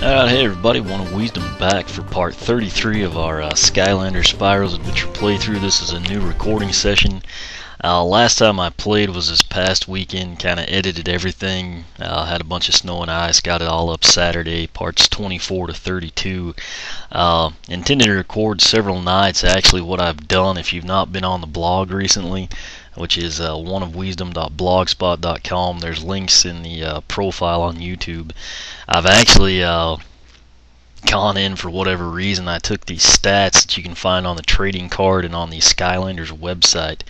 Alright, hey everybody, One of Wisdom back for part 33 of our Skylanders Spyro's Adventure playthrough. This is a new recording session. Last time I played was this past weekend, kind of edited everything, had a bunch of snow and ice, got it all up Saturday, parts 24 to 32. Intended to record several nights. Actually, what I've done, if you've not been on the blog recently, which is oneofwisdom.blogspot.com. There's links in the profile on YouTube. I've actually gone in, for whatever reason, I took these stats that you can find on the trading card and on the Skylanders website.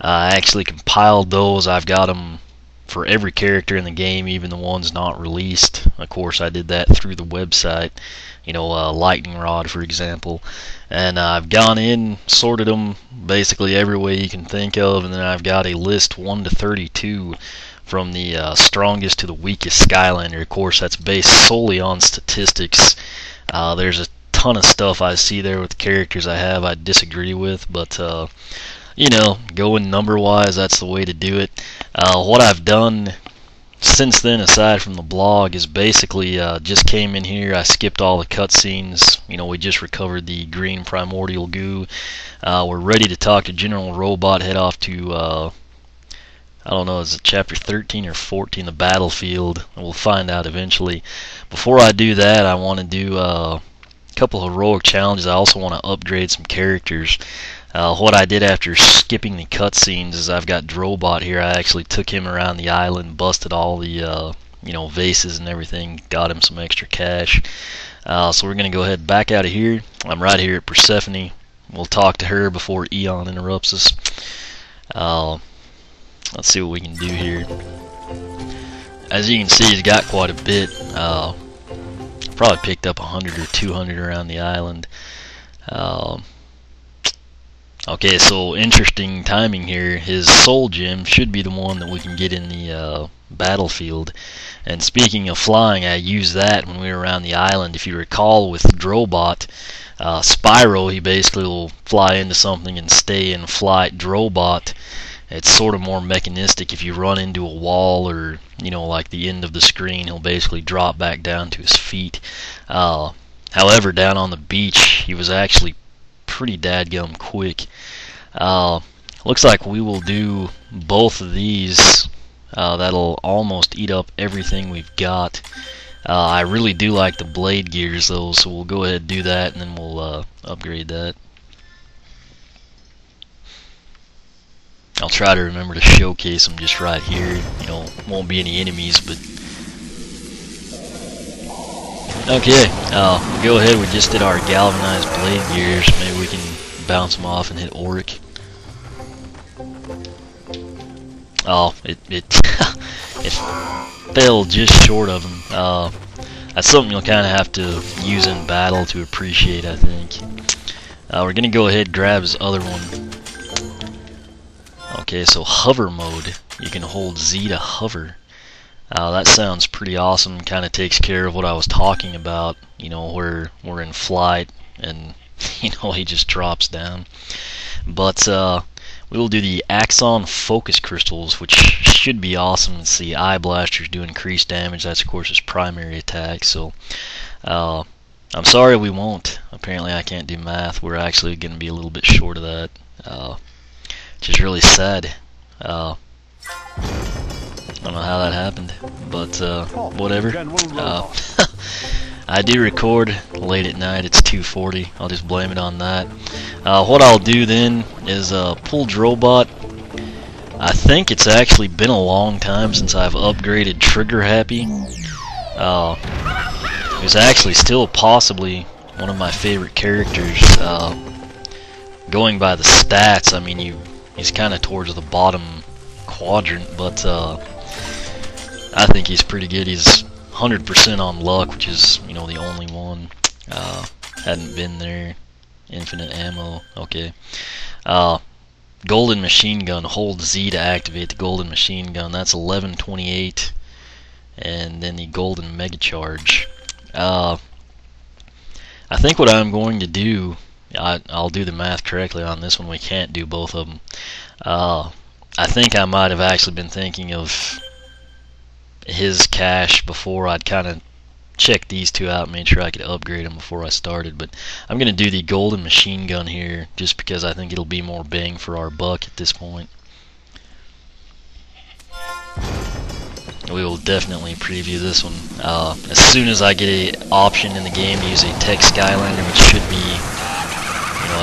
I actually compiled those. I've got them for every character in the game, even the ones not released. Of course, I did that through the website. You know, Lightning Rod, for example. And I've gone in, sorted them basically every way you can think of, and then I've got a list 1 to 32 from the strongest to the weakest Skylander. Of course, that's based solely on statistics. There's a ton of stuff I see there with the characters I disagree with, but you know, going number-wise, that's the way to do it. What I've done since then, aside from the blog, is basically just came in here, I skipped all the cutscenes. You know, we just recovered the Green Primordial Goo. We're ready to talk to General Robot, head off to, I don't know, is it chapter 13 or 14, the battlefield? We'll find out eventually. Before I do that, I want to do a couple heroic challenges. I also want to upgrade some characters. What I did after skipping the cutscenes is I've got Drobot here. I actually took him around the island, busted all the you know, vases and everything, got him some extra cash. So we're gonna go ahead back out of here. I'm right here at Persephone. We'll talk to her before Eon interrupts us. Let's see what we can do here. As you can see, he's got quite a bit. Probably picked up 100 or 200 around the island. Okay, so interesting timing here. His soul gem should be the one that we can get in the battlefield. And speaking of flying, I used that when we were around the island. If you recall, with Drobot, Spyro, he basically will fly into something and stay in flight. Drobot, it's sort of more mechanistic. If you run into a wall or, you know, like the end of the screen, he'll basically drop back down to his feet. However, down on the beach, he was actually pretty dadgum quick. Looks like we will do both of these. That'll almost eat up everything we've got. I really do like the blade gears though, so we'll go ahead and do that, and then we'll upgrade that. I'll try to remember to showcase them just right here. You know, won't be any enemies, but okay, go ahead. We just did our galvanized blade gears. Maybe we can bounce them off and hit Auric. Oh, it it fell just short of him. That's something you'll kind of have to use in battle to appreciate, I think. We're gonna go ahead and grab his other one. Okay, so hover mode. You can hold Z to hover. That sounds pretty awesome. Kind of takes care of what I was talking about. You know, where we're in flight and, you know, he just drops down. But we will do the Axon Focus Crystals, which should be awesome. Let's see, Eye Blasters do increased damage. That's, of course, his primary attack. So I'm sorry we won't. Apparently I can't do math. We're actually going to be a little bit short of that, which is really sad. I don't know how that happened, but whatever. I do record late at night. It's 2:40. I'll just blame it on that. What I'll do then is pull Drobot. I think it's actually been a long time since I've upgraded Trigger Happy. Who's actually still possibly one of my favorite characters. Going by the stats, I mean, he's kind of towards the bottom quadrant, but I think he's pretty good. He's 100% on luck, which is, you know, the only one. Hadn't been there. Infinite ammo. Okay. Golden machine gun. Hold Z to activate the golden machine gun. That's 1128. And then the golden mega charge. I think what I'm going to do, I'll do the math correctly on this one. We can't do both of them. I think I might have actually been thinking of his cash before. I'd kind of check these two out, made sure I could upgrade them before I started. But I'm going to do the golden machine gun here, just because I think it'll be more bang for our buck at this point. We will definitely preview this one as soon as I get an option in the game to use a tech Skylander, which should be,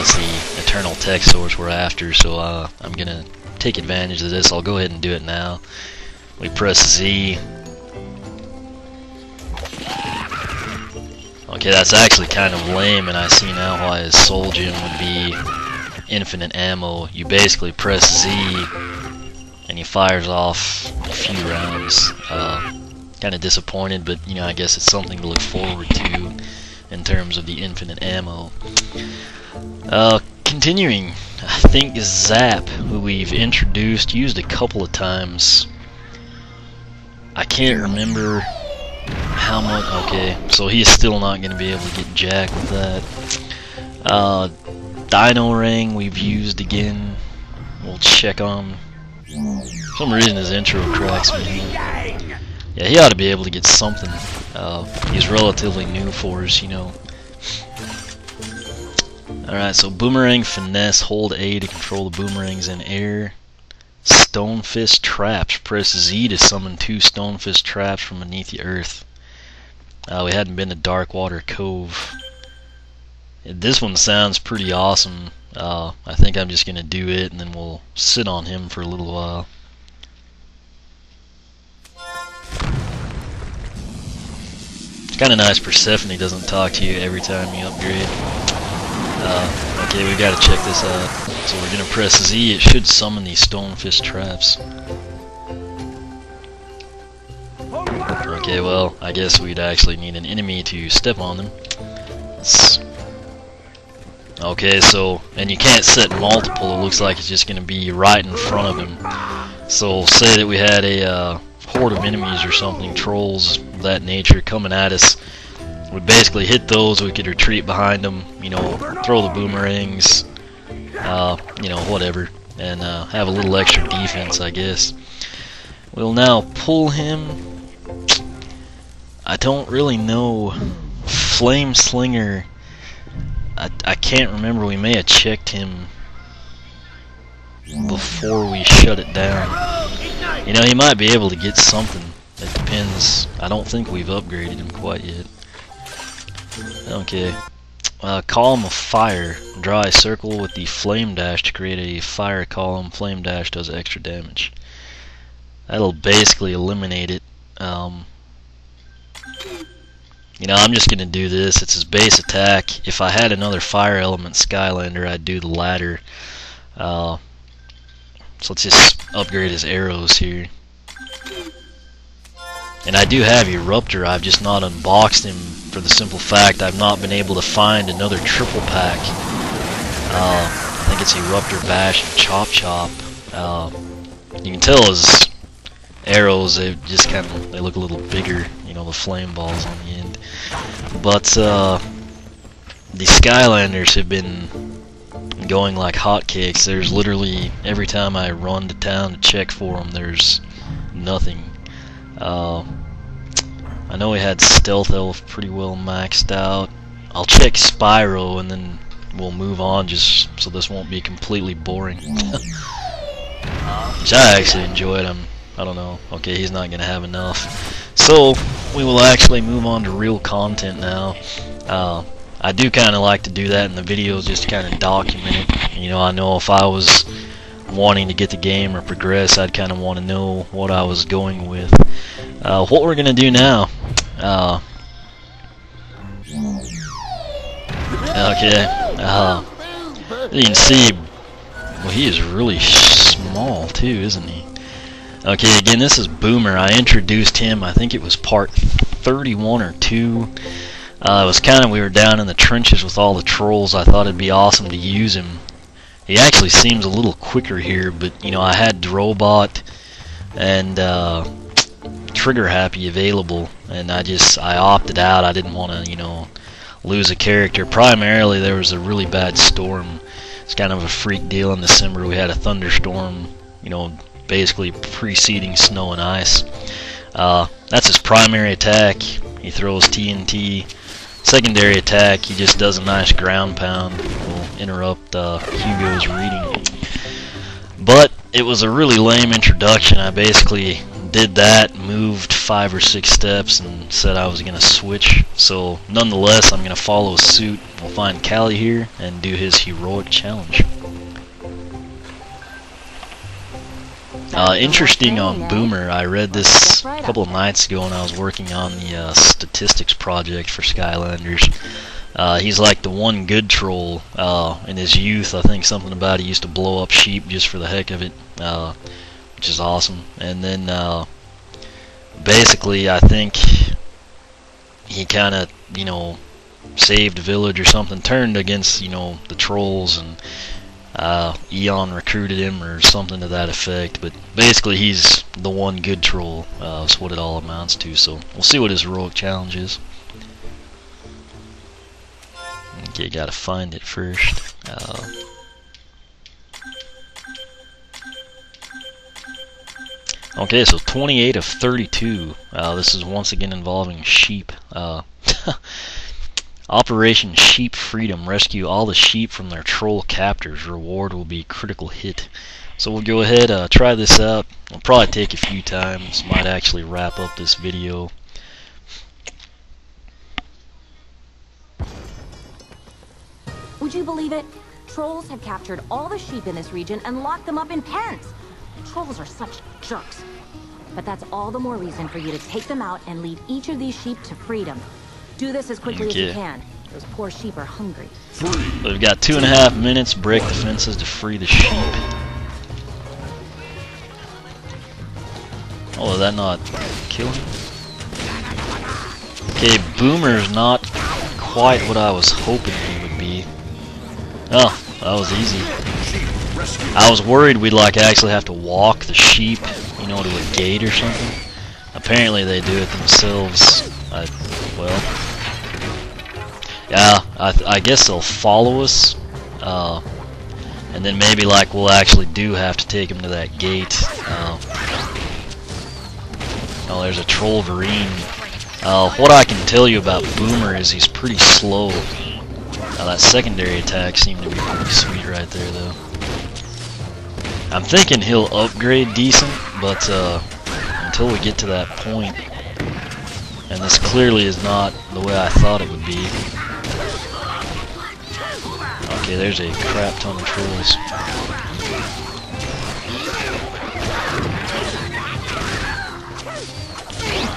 it's the eternal tech source we're after. So I'm gonna take advantage of this. I'll go ahead and do it now. We press Z. Okay, that's actually kind of lame, and I see now why his soul gem would be infinite ammo. You basically press Z and he fires off a few rounds. Kind of disappointed, but I guess it's something to look forward to in terms of the infinite ammo. Continuing, I think Zap, who we've used a couple of times. I can't remember how much. Okay, so he's still not going to be able to get jack with that. Dino-Rang we've used again. We'll check on. For some reason his intro cracks me. Yeah, he ought to be able to get something. He's relatively new for us, Alright, so Boomerang Finesse, hold A to control the boomerangs in air. Stonefist Traps, press Z to summon 2 Stonefist Traps from beneath the earth. We hadn't been to Darkwater Cove. This one sounds pretty awesome. I think I'm just going to do it, and then we'll sit on him for a little while. It's kind of nice Persephone doesn't talk to you every time you upgrade. Okay, we got to check this out. So we're going to press Z. It should summon these Stonefist Traps. Okay, well, I guess we'd actually need an enemy to step on them. Okay, so, and you can't set multiple, it looks like it's just going to be right in front of him. So, say that we had a horde of enemies or something, trolls of that nature, coming at us. We basically hit those, we could retreat behind them, throw the boomerangs, whatever, and have a little extra defense, I guess. We'll now pull him. I don't really know. Flameslinger. I can't remember. We may have checked him before we shut it down. He might be able to get something. It depends. I don't think we've upgraded him quite yet. Okay. Column of Fire. Draw a circle with the Flame Dash to create a fire column. Flame Dash does extra damage. That'll basically eliminate it. I'm just going to do this. It's his base attack. If I had another fire element Skylander, I'd do the latter. So let's just upgrade his arrows here. And I do have Eruptor. I've just not unboxed him for the simple fact I've not been able to find another triple pack. I think it's Eruptor, Bash, and Chop Chop. You can tell his arrows, they look a little bigger, the flame balls on the end. But the Skylanders have been going like hotcakes. There's literally, every time I run to town to check for them, there's nothing. I know we had Stealth Elf pretty well maxed out. I'll check Spyro and then we'll move on, just so this won't be completely boring. Which I actually enjoyed him. I don't know. Okay, he's not going to have enough. So, we will actually move on to real content now. I do kind of like to do that in the videos, just to kind of document it. I know if I was wanting to get the game or progress, I'd kind of want to know what I was going with. What we're going to do now. Okay. You can see, well, he is really small too, isn't he? Okay, again, this is Boomer. I introduced him, I think it was part 31 or 2. It was we were down in the trenches with all the trolls. I thought it'd be awesome to use him. He actually seems a little quicker here, but, I had Drobot and Trigger Happy available, and I opted out. I didn't want to, lose a character. Primarily, there was a really bad storm. It's kind of a freak deal in December. We had a thunderstorm, basically preceding snow and ice. That's his primary attack. He throws TNT. Secondary attack, he just does a nice ground pound. Will interrupt Hugo's reading. But it was a really lame introduction. I basically did that, moved 5 or 6 steps, and said I was going to switch. So nonetheless, I'm going to follow suit. We'll find Callie here and do his heroic challenge. Interesting on Boomer, I read this a couple of nights ago when I was working on the statistics project for Skylanders. He's like the one good troll. In his youth, I think something about he used to blow up sheep just for the heck of it, which is awesome. And then basically I think he kind of, you know, saved a village or something, turned against, you know, the trolls, and Eon recruited him or something to that effect. But basically he's the one good troll. That's what it all amounts to. So we'll see what his heroic challenge is. Okay, gotta find it first. Okay, so 28 of 32. This is once again involving sheep. Operation Sheep Freedom. Rescue all the sheep from their troll captors. Reward will be critical hit. So we'll go ahead, try this out. It'll probably take a few times. Might actually wrap up this video. Would you believe it? Trolls have captured all the sheep in this region and locked them up in pens. Trolls are such jerks. But that's all the more reason for you to take them out and lead each of these sheep to freedom. Do this as quickly as you can. Those poor sheep are hungry. We've got 2.5 minutes. Break the fences to free the sheep. Oh, did that not kill him? Okay, Boomer's not quite what I was hoping he would be. Oh, that was easy. I was worried we'd like actually have to walk the sheep, you know, to a gate or something. Apparently they do it themselves. Well, yeah, I guess they'll follow us, and then maybe like we'll actually do have to take them to that gate. Oh, there's a Trollverine. What I can tell you about Boomer is he's pretty slow. That secondary attack seemed to be pretty sweet right there, though. I'm thinking he'll upgrade decent, but until we get to that point, and this clearly is not the way I thought it would be. Okay, there's a crap ton of trolls.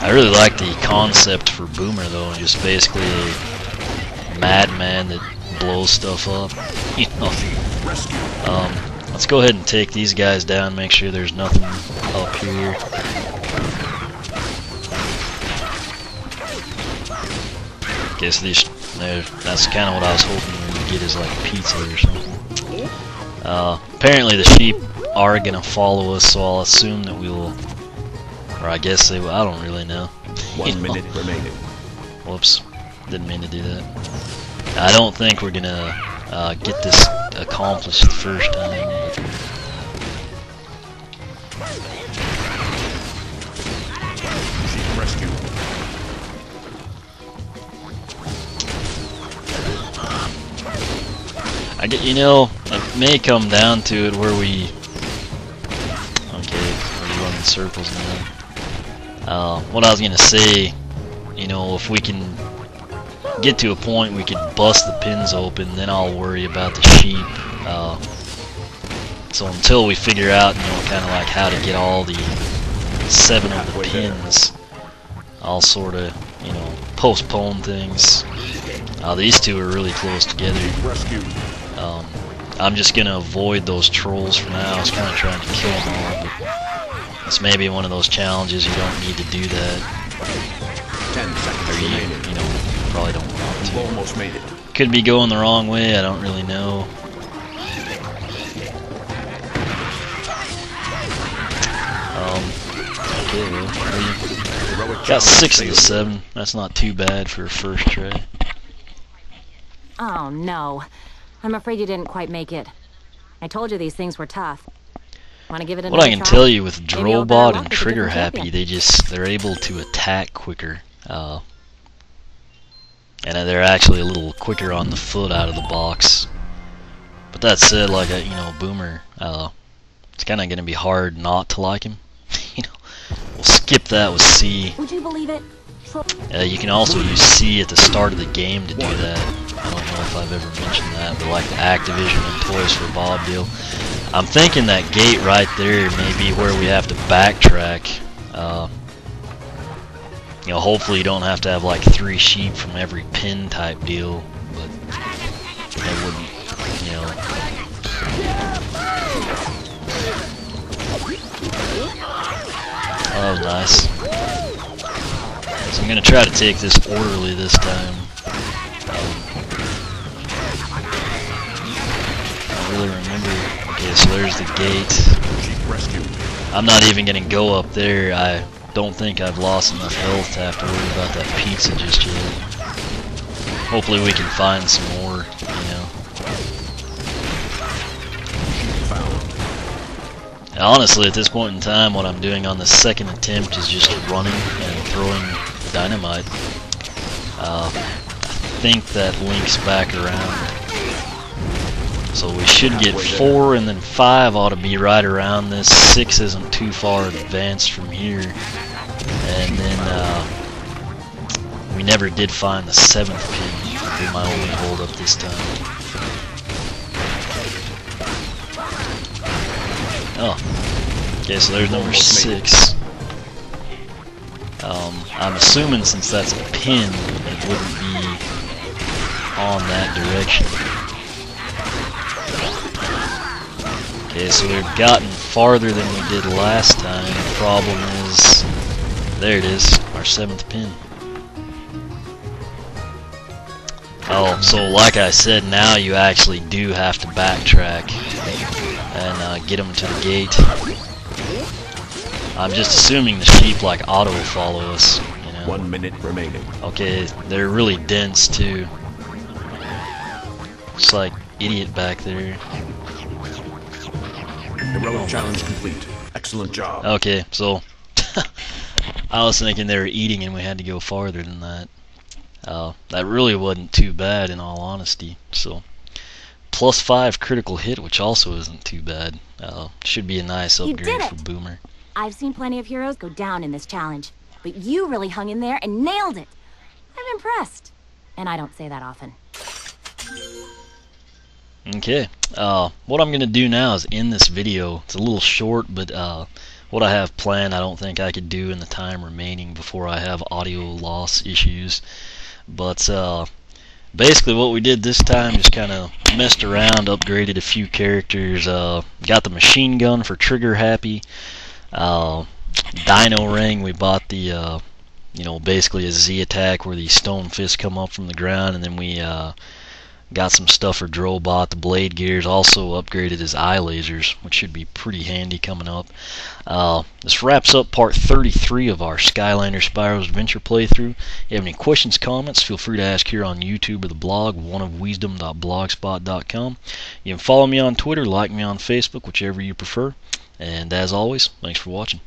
I really like the concept for Boomer, though, just basically a madman that blows stuff up. You know. Let's go ahead and take these guys down, make sure there's nothing up here. Okay, so these, that's kind of what I was hoping we would get, is like pizza or something. Apparently the sheep are going to follow us, so I'll assume that we will, or I guess they will, I don't really know. 1 minute remaining. Whoops, didn't mean to do that. I don't think we're going to get this accomplished the first time. Rescue. I get, you know, it may come down to it where we, okay, we're running circles now. What I was gonna say, you know, if we can get to a point we could bust the pins open, then I'll worry about the sheep. So until we figure out, you know, kind of like how to get all the 7 of the pins, I'll sort of, you know, postpone things. These two are really close together. I'm just gonna avoid those trolls for now. I was kind of trying to kill them all, but it's maybe one of those challenges you don't need to do that. 10 seconds Or remaining. you know, probably don't want to. Almost made it. Could be going the wrong way, I don't really know. Okay, well, we got 6 of the 7. That's not too bad for a first try. Oh no. I'm afraid you didn't quite make it. I told you these things were tough. Want to give it another What I can try? tell you with Maybe you'll better Drobot luck and with a Trigger different Happy, champion. they're able to attack quicker. and they're actually a little quicker on the foot out of the box. But that said, like Boomer, it's kind of going to be hard not to like him. We'll skip that with C. Would you believe it? You can also use C at the start of the game to do that. I don't know if I've ever mentioned that, but like the Activision and Toys for Bob deal. I'm thinking that gate right there may be where we have to backtrack. Hopefully you don't have to have like 3 sheep from every pin type deal, but it wouldn't, Oh, that was nice. So I'm going to try to take this orderly this time. I don't really remember. Okay, so there's the gate. I'm not even going to go up there. I don't think I've lost enough health to have to worry about that pizza just yet. Hopefully we can find some more, Honestly, at this point in time, what I'm doing on the second attempt is just running and throwing dynamite. I think that links back around. So we should get 4, and then 5 ought to be right around this. 6 isn't too far advanced from here. And then we never did find the 7th pin. That'll be my only hold up this time. Oh. Okay, so there's number 6. I'm assuming since that's a pin, it wouldn't be on that direction. Okay, so we've gotten farther than we did last time. The problem is, there it is, our 7th pin. Oh, so like I said, now you actually do have to backtrack and get them to the gate. I'm just assuming the sheep like auto follow us. 1 minute remaining. Okay, they're really dense too. It's like idiot back there. Heroic challenge complete. Excellent job. Okay, so I was thinking they were eating and we had to go farther than that. That really wasn't too bad in all honesty. So +5 critical hit, which also isn't too bad. Should be a nice upgrade for Boomer. I've seen plenty of heroes go down in this challenge, but you really hung in there and nailed it. I'm impressed. And I don't say that often. Okay, what I'm going to do now is end this video. It's a little short, but what I have planned I don't think I could do in the time remaining before I have audio loss issues. But basically what we did this time, just kind of messed around, upgraded a few characters, got the machine gun for Trigger Happy. Dino-Rang, we bought the, basically a Z attack where these stone fists come up from the ground, and then we got some stuff for Drobot, the blade gears, also upgraded his eye lasers, which should be pretty handy coming up. This wraps up part 33 of our Skylanders Spyro's Adventure playthrough. If you have any questions, comments, feel free to ask here on YouTube or the blog, oneofwisdom.blogspot.com. You can follow me on Twitter, like me on Facebook, whichever you prefer. And as always, thanks for watching.